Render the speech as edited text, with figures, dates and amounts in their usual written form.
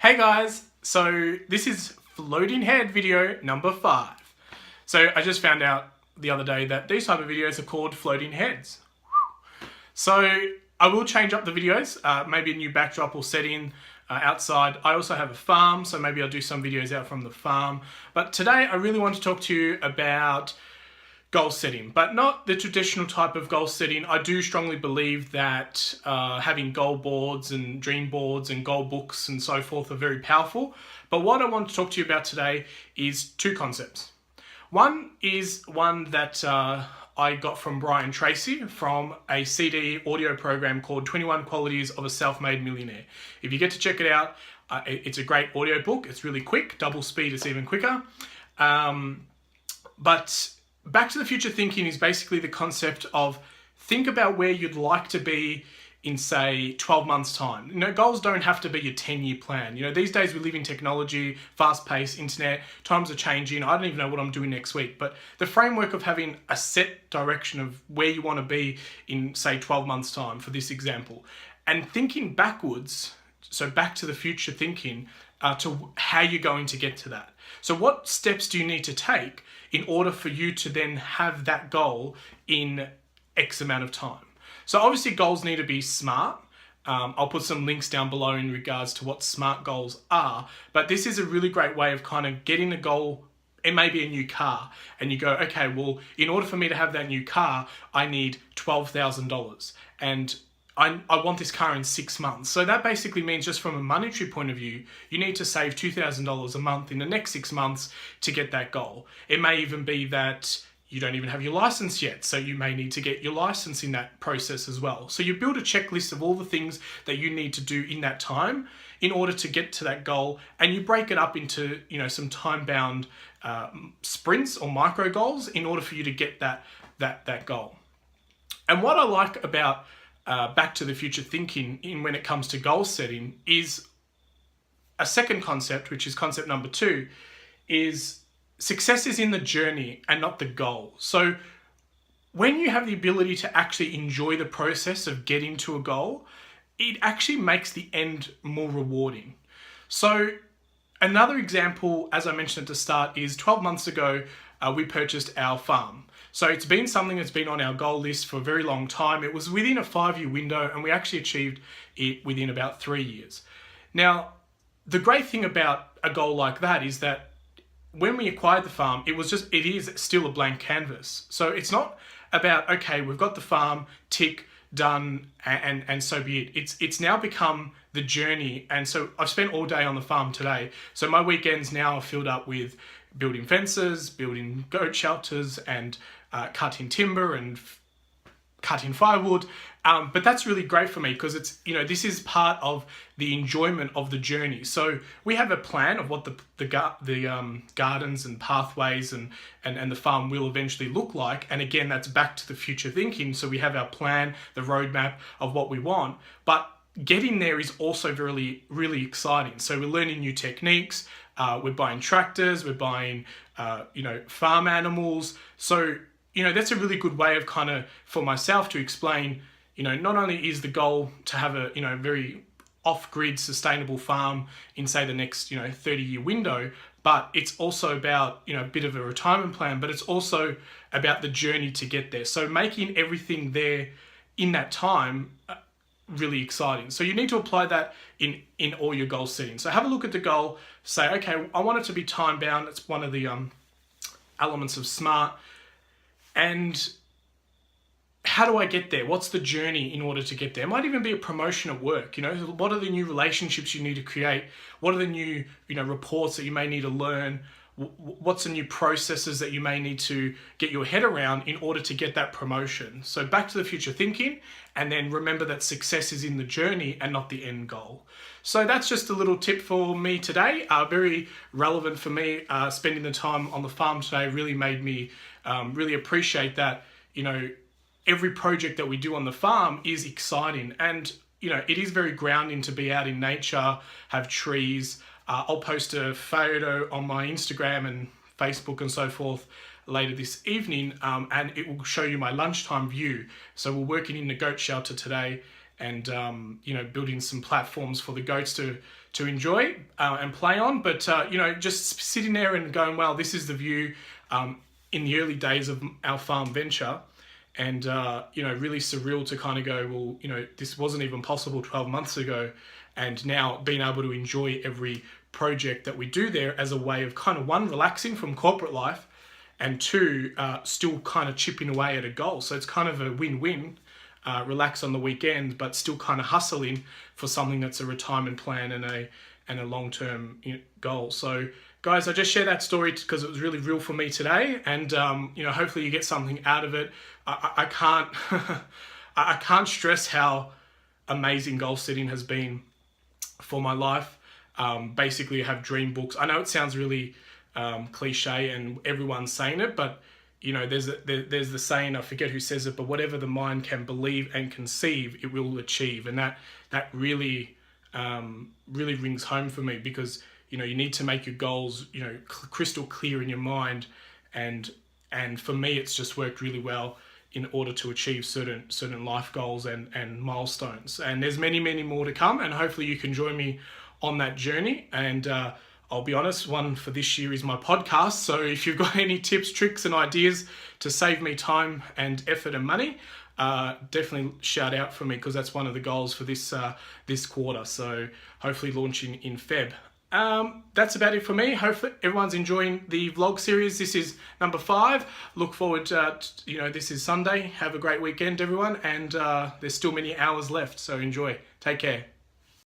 Hey guys, so this is floating head video number 5. So I just found out the other day that these type of videos are called floating heads. So I will change up the videos, maybe a new backdrop or setting outside. I also have a farm, so maybe I'll do some videos out from the farm. But today I really want to talk to you about goal setting, but not the traditional type of goal setting. I do strongly believe that having goal boards and dream boards and goal books and so forth are very powerful. But what I want to talk to you about today is two concepts. One is one that I got from Brian Tracy from a CD audio program called 21 Qualities of a Self-Made Millionaire. If you get to check it out, it's a great audio book. It's really quick, double speed, it's even quicker. But Back to the Future thinking is basically the concept of think about where you'd like to be in, say, 12 months' time. You know, goals don't have to be your 10-year plan. You know, these days we live in technology, fast-paced, internet, times are changing. I don't even know what I'm doing next week. But the framework of having a set direction of where you want to be in, say, 12 months' time, for this example, and thinking backwards, so back to the future thinking, to how you're going to get to that. So what steps do you need to take in order for you to then have that goal in X amount of time? So obviously goals need to be smart. I'll put some links down below in regards to what smart goals are, but this is a really great way of kind of getting a goal. It may be a new car and you go, okay, well, in order for me to have that new car, I need $12,000 and I want this car in 6 months. So that basically means, just from a monetary point of view, you need to save $2,000 a month in the next 6 months to get that goal. It may even be that you don't even have your license yet, so you may need to get your license in that process as well. So you build a checklist of all the things that you need to do in that time in order to get to that goal, and you break it up into, you know, some time-bound sprints or micro goals in order for you to get that goal. And what I like about Back to the Future thinking when it comes to goal setting is a second concept, which is concept number 2, is success is in the journey and not the goal. So when you have the ability to actually enjoy the process of getting to a goal, it actually makes the end more rewarding. So another example, as I mentioned at the start, is 12 months ago, we purchased our farm. So it's been something that's been on our goal list for a very long time. It was within a 5-year window and we actually achieved it within about 3 years. Now, the great thing about a goal like that is that when we acquired the farm, it is still a blank canvas. So it's not about, okay, we've got the farm, tick, done, and so be it. It's now become the journey. And so I've spent all day on the farm today. So my weekends now are filled up with building fences, building goat shelters, and cutting timber and cutting firewood. But that's really great for me because it's, you know, this is part of the enjoyment of the journey. So we have a plan of what the gardens and pathways and the farm will eventually look like. And again, that's back to the future thinking. So we have our plan, the roadmap of what we want, but getting there is also really, really exciting. So we're learning new techniques. We're buying tractors, we're buying, farm animals. So, you know, that's a really good way of kind of, for myself to explain, you know, not only is the goal to have a, you know, very off-grid sustainable farm in, say, the next, 30-year window, but it's also about, a bit of a retirement plan, but it's also about the journey to get there. So making everything there in that time really exciting. So you need to apply that in all your goal settings. So have a look at the goal, say, okay, I want it to be time bound. It's one of the elements of SMART. And how do I get there? What's the journey in order to get there? It might even be a promotion at work. You know, what are the new relationships you need to create? What are the new, reports that you may need to learn? What's the new processes that you may need to get your head around in order to get that promotion? So back to the future thinking, and then remember that success is in the journey and not the end goal. So that's just a little tip for me today. Very relevant for me. Spending the time on the farm today really made me really appreciate that, every project that we do on the farm is exciting. And, it is very grounding to be out in nature, have trees. I'll post a photo on my Instagram and Facebook and so forth later this evening, and it will show you my lunchtime view. So we're working in the goat shelter today, and you know, building some platforms for the goats to enjoy and play on. But you know, just sitting there and going, well, this is the view in the early days of our farm venture. And you know, really surreal to kind of go, well, you know, this wasn't even possible 12 months ago, and now being able to enjoy every project that we do there as a way of kind of, one, relaxing from corporate life, and two, still kind of chipping away at a goal. So it's kind of a win-win. Relax on the weekend, but still kind of hustling for something that's a retirement plan and a long-term, you know, goal. So guys, I just share that story because it was really real for me today, and you know, hopefully you get something out of it. I can't I can't stress how amazing goal setting has been for my life. Basically, I have dream books. I know it sounds really cliche and everyone's saying it, but you know, there's the saying, I forget who says it, but whatever the mind can believe and conceive, it will achieve. And that really really rings home for me, because you know, you need to make your goals, you know, crystal clear in your mind, and for me, it's just worked really well in order to achieve certain life goals and milestones. And there's many more to come, and hopefully you can join me on that journey. And I'll be honest, one for this year is my podcast. So if you've got any tips, tricks, and ideas to save me time and effort and money, definitely shout out for me, because that's one of the goals for this quarter. So hopefully launching in Feb. That's about it for me. Hopefully everyone's enjoying the vlog series. This is number 5. Look forward to, you know, this is Sunday. Have a great weekend, everyone. And there's still many hours left, so enjoy. Take care.